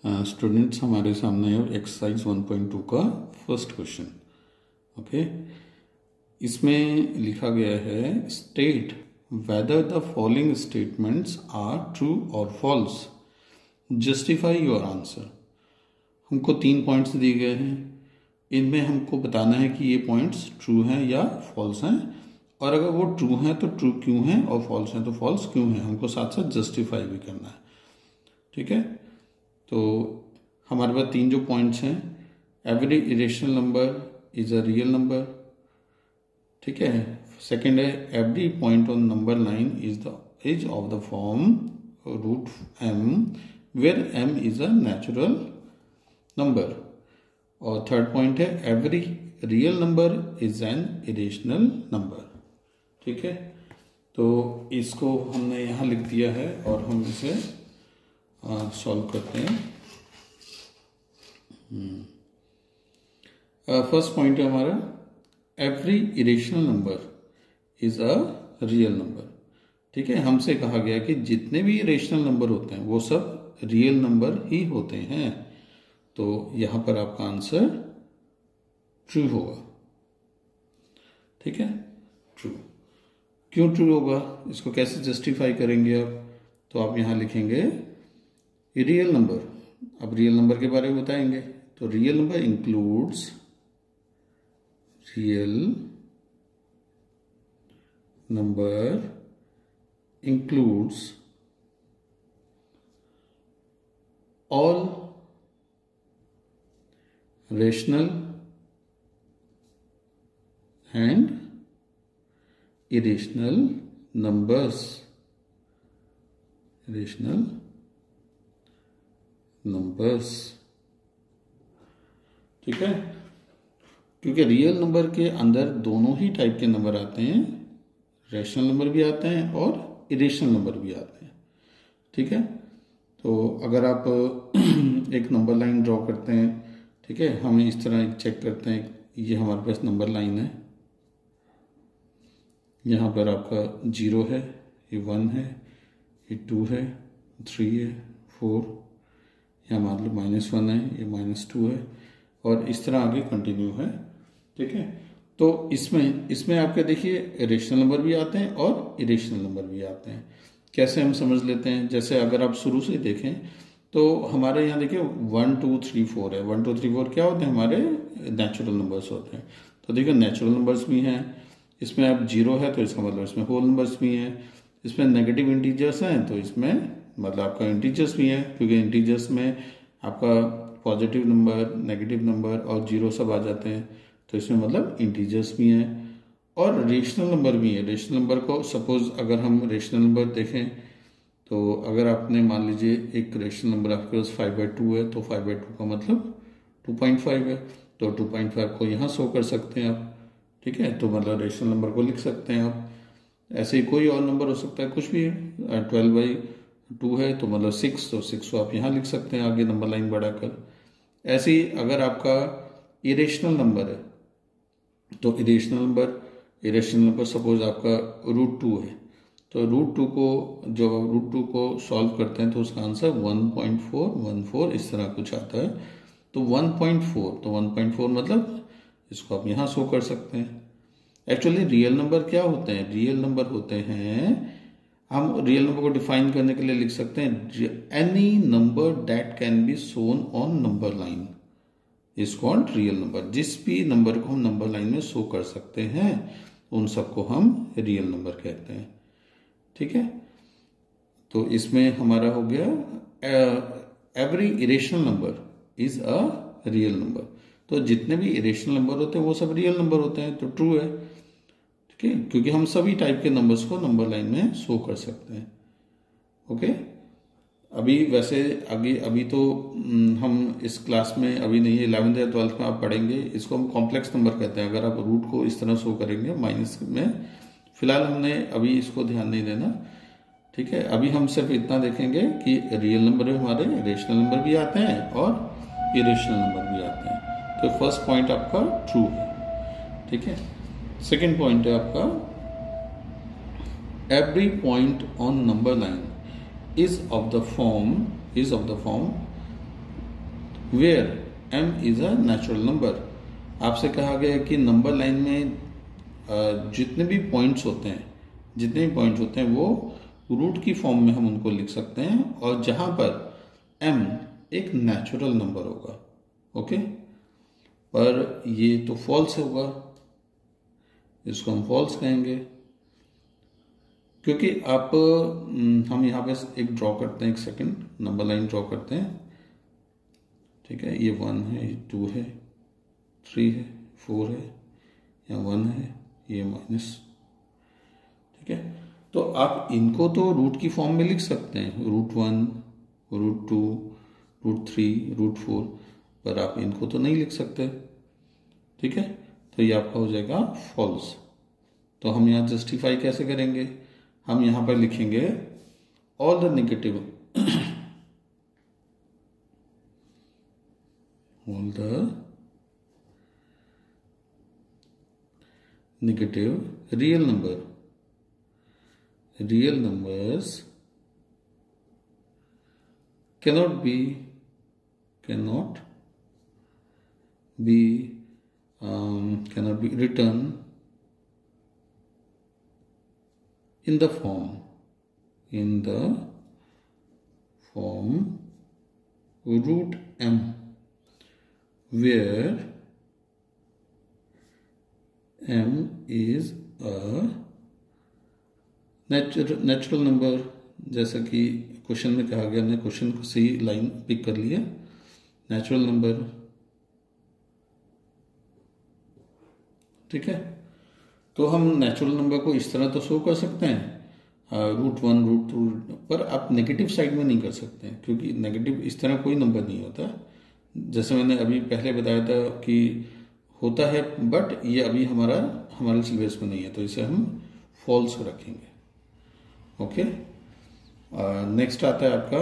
Students हमारे सामने है एक्सरसाइज 1.2 का फर्स्ट क्वेश्चन। ओके, इसमें लिखा गया है state whether the following statements are true और फॉल्स, जस्टिफाई योर आंसर। हमको 3 पॉइंट्स दिए गए हैं, इनमें हमको बताना है कि ये पॉइंट्स ट्रू हैं या फॉल्स हैं, और अगर वो ट्रू हैं तो ट्रू क्यों हैं और फॉल्स हैं तो फॉल्स क्यों हैं। हमको साथ साथ जस्टिफाई भी करना है। ठीक है, तो हमारे पास 3 जो पॉइंट्स हैं, every irrational number is a real number. ठीक है, सेकंड है every point on number line is of the form root m where m is a natural number, और थर्ड पॉइंट है every real number is an irrational number. ठीक है, तो इसको हमने यहाँ लिख दिया है और हम इसे सॉल्व करते हैं। फर्स्ट पॉइंट है हमारा every irrational number is a real number. ठीक है, हमसे कहा गया कि जितने भी इरेशनल नंबर होते हैं वो सब रियल नंबर ही होते हैं, तो यहां पर आपका आंसर ट्रू होगा। ठीक है, ट्रू। क्यों ट्रू होगा, इसको कैसे जस्टिफाई करेंगे आप, तो आप यहां लिखेंगे रियल नंबर। अब रियल नंबर के बारे में बताएंगे, तो real number includes all rational and irrational numbers. ठीक है, क्योंकि रियल नंबर के अंदर दोनों ही टाइप के नंबर आते हैं, रेशनल नंबर भी आते हैं और इरेशनल नंबर भी आते हैं। ठीक है, तो अगर आप एक नंबर लाइन ड्रॉ करते हैं, ठीक है, हम इस तरह चेक करते हैं, ये हमारे पास नंबर लाइन है, यहाँ पर आपका 0 है, ये 1 है, ये 2 है, 3 है, 4, यहाँ मान लो -1 है, ये -2 है, और इस तरह आगे कंटिन्यू है। ठीक है, तो इसमें आपके देखिए रेशनल नंबर भी आते हैं और इरेशनल नंबर भी आते हैं। कैसे हम समझ लेते हैं, जैसे अगर आप शुरू से देखें तो हमारे यहाँ देखिए 1 2 3 4 है। 1 2 3 4 क्या होते हैं, हमारे नेचुरल नंबर्स होते हैं। तो देखिए नेचुरल नंबर्स भी हैं, इसमें अब 0 है तो इसका मतलब इसमें होल नंबर्स भी हैं, इसमें नेगेटिव इंटीजर्स हैं तो इसमें मतलब आपका इंटीजर्स भी है, क्योंकि इंटीजर्स में आपका पॉजिटिव नंबर, नेगेटिव नंबर और 0 सब आ जाते हैं, तो इसमें मतलब इंटीजर्स भी हैं और रेशनल नंबर भी है। रेशनल नंबर को सपोज अगर हम रेशनल नंबर देखें, तो अगर आपने मान लीजिए एक रेशनल नंबर आपके पास 5/2 है, तो 5/2 का मतलब 2.5 है, तो 2.5 को यहाँ शो कर सकते हैं आप। ठीक है, तो मतलब रेशनल नंबर को लिख सकते हैं आप। ऐसे ही कोई और नंबर हो सकता है, कुछ भी है, 12/2 है तो मतलब 6, तो 6 को आप यहाँ लिख सकते हैं आगे नंबर लाइन बढ़ाकर। ऐसे ही अगर आपका इरेशनल नंबर है, तो इरेशनल नंबर सपोज आपका √2 है, तो √2 को सॉल्व करते हैं तो उसका आंसर 1.414 इस तरह कुछ आता है। तो 1.4 मतलब इसको आप यहाँ शो कर सकते हैं। एक्चुअली रियल नंबर क्या होते हैं, रियल नंबर होते हैं, हम रियल नंबर को डिफाइन करने के लिए लिख सकते हैं any number that can be shown on number line is called real number. जिस भी नंबर को हम नंबर लाइन में शो कर सकते हैं उन सबको हम रियल नंबर कहते हैं। ठीक है, तो इसमें हमारा हो गया every irrational number is a real number. तो जितने भी इरेशनल नंबर होते हैं वो सब रियल नंबर होते हैं, तो ट्रू है। ठीक है, क्योंकि हम सभी टाइप के नंबर्स को नंबर लाइन में शो कर सकते हैं। ओके, अभी वैसे अभी तो हम इस क्लास में अभी नहीं है, 11th या 12th में आप पढ़ेंगे, इसको हम कॉम्प्लेक्स नंबर कहते हैं। अगर आप रूट को इस तरह शो करेंगे माइनस में, फिलहाल हमने अभी इसको ध्यान नहीं देना। ठीक है, अभी हम सिर्फ इतना देखेंगे कि रियल नंबर में हमारे रेशनल नंबर भी आते हैं और इरेशनल नंबर भी आते हैं। तो फर्स्ट पॉइंट आपका ट्रू है। ठीक है, सेकेंड पॉइंट है आपका every point on number line is of the form where m is a natural number. आपसे कहा गया है कि नंबर लाइन में जितने भी पॉइंट्स होते हैं वो रूट की फॉर्म में हम उनको लिख सकते हैं, और जहां पर m एक नेचुरल नंबर होगा। ओके, पर ये तो फॉल्स होगा, इसको हम फॉल्स कहेंगे, क्योंकि हम यहाँ पे एक ड्रॉ करते हैं, एक सेकंड, नंबर लाइन ड्रॉ करते हैं। ठीक है, ये 1 है, ये 2 है, 3 है, 4 है, यहाँ 1 है, ये माइनस। ठीक है, तो आप इनको तो रूट की फॉर्म में लिख सकते हैं, √1, √2, √3, √4, पर आप इनको तो नहीं लिख सकते। ठीक है, तो ये आपका हो जाएगा फॉल्स। तो हम यहाँ जस्टिफाई कैसे करेंगे? हम यहाँ पर लिखेंगे all the negative real numbers cannot be written in the form √m, where m is a natural number. जैसा कि क्वेश्चन में कहा गया, हमने क्वेश्चन को सही लाइन पिक कर लिया, नेचुरल नंबर। ठीक है, तो हम नेचुरल नंबर को इस तरह तो शो कर सकते हैं, √1, √2, पर आप नेगेटिव साइड में नहीं कर सकते हैं, क्योंकि नेगेटिव इस तरह कोई नंबर नहीं होता। जैसे मैंने अभी पहले बताया था कि होता है, बट ये अभी हमारे सिलेबस में नहीं है, तो इसे हम फॉल्स रखेंगे। ओके, नेक्स्ट आता है आपका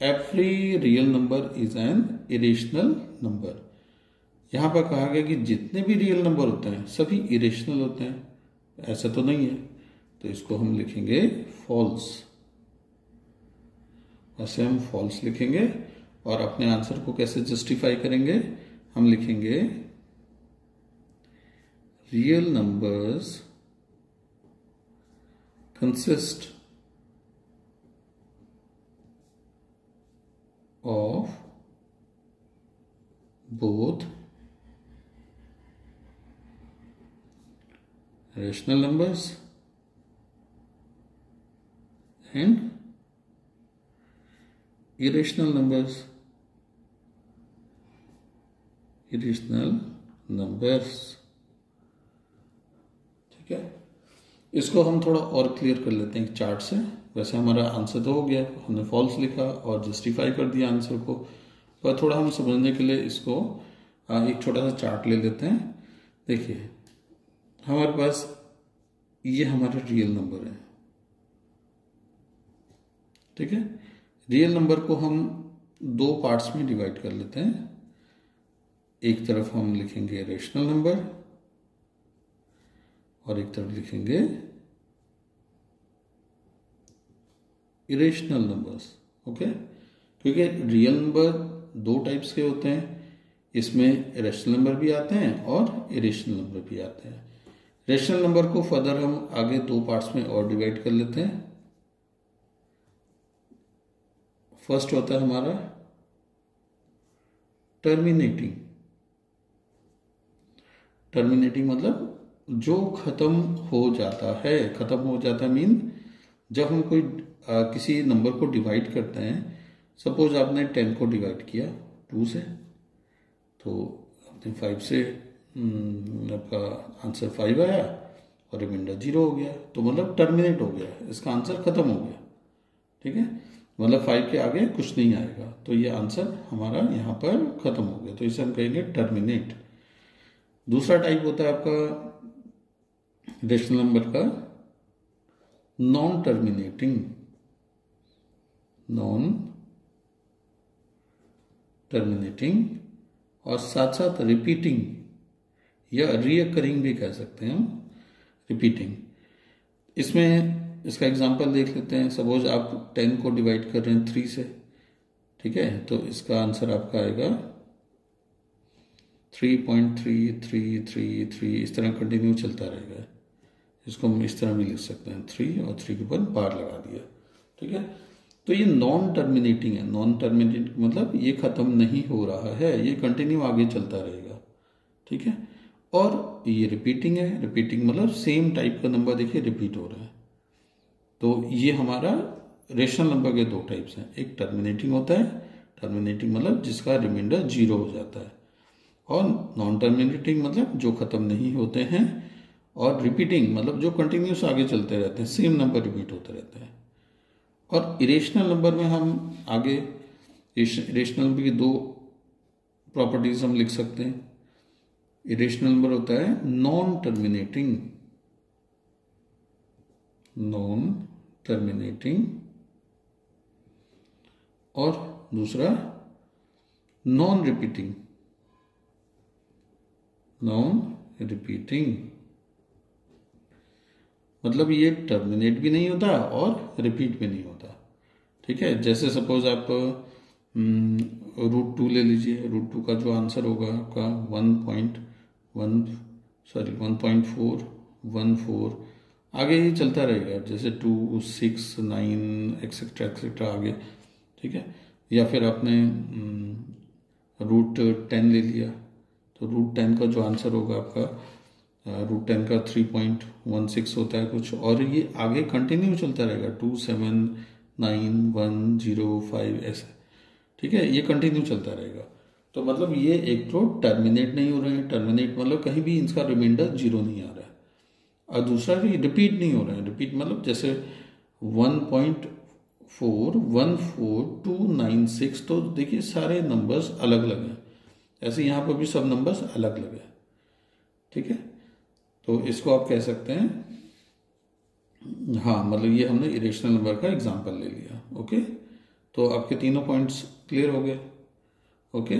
every real number is an irrational number. यहां पर कहा गया कि जितने भी रियल नंबर होते हैं सभी इरेशनल होते हैं, ऐसा तो नहीं है, तो इसको हम लिखेंगे फॉल्स। ऐसे हम फॉल्स लिखेंगे, और अपने आंसर को कैसे जस्टिफाई करेंगे? हम लिखेंगे real numbers consist of both rational numbers and irrational numbers. ठीक है, इसको हम थोड़ा और क्लियर कर लेते हैं चार्ट से। वैसे हमारा आंसर तो हो गया, हमने फॉल्स लिखा और जस्टिफाई कर दिया आंसर को, पर थोड़ा हम समझने के लिए इसको एक छोटा सा चार्ट ले लेते हैं। देखिए, हमारे पास ये हमारा रियल नंबर है। ठीक है, रियल नंबर को हम दो पार्ट्स में डिवाइड कर लेते हैं। एक तरफ हम लिखेंगे रेशनल नंबर और एक तरफ लिखेंगे इरेशनल नंबर्स। ओके, क्योंकि रियल नंबर दो टाइप्स के होते हैं, इसमें रेशनल नंबर भी आते हैं और इरेशनल नंबर भी आते हैं। रेशनल नंबर को फर्दर हम आगे दो पार्ट्स में और डिवाइड कर लेते हैं। फर्स्ट होता है हमारा टर्मिनेटिंग मतलब जो खत्म हो जाता है मीन जब हम कोई किसी नंबर को डिवाइड करते हैं। सपोज आपने 10 को डिवाइड किया 2 से, तो आपने 5 से आपका आंसर 5 आया और रिमाइंडर 0 हो गया, तो मतलब टर्मिनेट हो गया, इसका आंसर खत्म हो गया। ठीक है, मतलब 5 के आगे कुछ नहीं आएगा, तो ये आंसर हमारा यहाँ पर खत्म हो गया, तो इसे हम कहेंगे टर्मिनेट। दूसरा टाइप होता है आपका रेशनल नंबर का नॉन टर्मिनेटिंग और साथ साथ रिपीटिंग या रिकरिंग भी कह सकते हैं हम, रिपीटिंग। इसमें इसका एग्जांपल देख लेते हैं। सपोज आप 10 को डिवाइड कर रहे हैं 3 से, ठीक है, तो इसका आंसर आपका आएगा 3.3333, इस तरह कंटिन्यू चलता रहेगा। इसको हम इस तरह भी लिख सकते हैं, 3 और 3 के ऊपर बार लगा दिया। ठीक है, तो ये नॉन टर्मिनेटिंग है। नॉन टर्मिनेटिंग मतलब ये खत्म नहीं हो रहा है, ये कंटिन्यू आगे चलता रहेगा। ठीक है, और ये रिपीटिंग है। रिपीटिंग मतलब सेम टाइप का नंबर देखिए रिपीट हो रहा है। तो ये हमारा रेशनल नंबर के दो टाइप्स हैं, एक टर्मिनेटिंग होता है, टर्मिनेटिंग मतलब जिसका रिमाइंडर 0 हो जाता है, और नॉन टर्मिनेटिंग मतलब जो खत्म नहीं होते हैं, और रिपीटिंग मतलब जो कंटिन्यूस आगे चलते रहते हैं, सेम नंबर रिपीट होते रहते हैं। और इरेशनल नंबर में हम आगे इरेशनल नंबर की दो प्रॉपर्टीज हम लिख सकते हैं। इरेशनल नंबर होता है नॉन टर्मिनेटिंग, और दूसरा नॉन रिपीटिंग, मतलब ये टर्मिनेट भी नहीं होता और रिपीट भी नहीं होता। ठीक है, जैसे सपोज आप √2 ले लीजिए। √2 का जो आंसर होगा आपका 1.414 आगे ही चलता रहेगा, जैसे 2, 6, 9 एक्सेट्रा एक्सेट्रा आगे। ठीक है, या फिर आपने √10 ले लिया, तो √10 का जो आंसर होगा आपका √10 का 3.16 होता है कुछ, और ये आगे कंटिन्यू चलता रहेगा 2, 7, 9, 1, 0, 5 ऐसे। ठीक है, ये कंटिन्यू चलता रहेगा। तो मतलब ये एक तो टर्मिनेट नहीं हो रहे हैं, टर्मिनेट मतलब कहीं भी इसका रिमाइंडर 0 नहीं आ रहा है, और दूसरा भी रिपीट नहीं हो रहा है। रिपीट मतलब जैसे 1.414296, तो देखिए सारे नंबर्स अलग अलग हैं, ऐसे यहाँ पर भी सब नंबर्स अलग अलग है। ठीक है, तो इसको आप कह सकते हैं, हाँ मतलब ये हमने इरेशनल नंबर का एग्जांपल ले लिया। ओके, तो आपके तीनों पॉइंट्स क्लियर हो गए। ओके।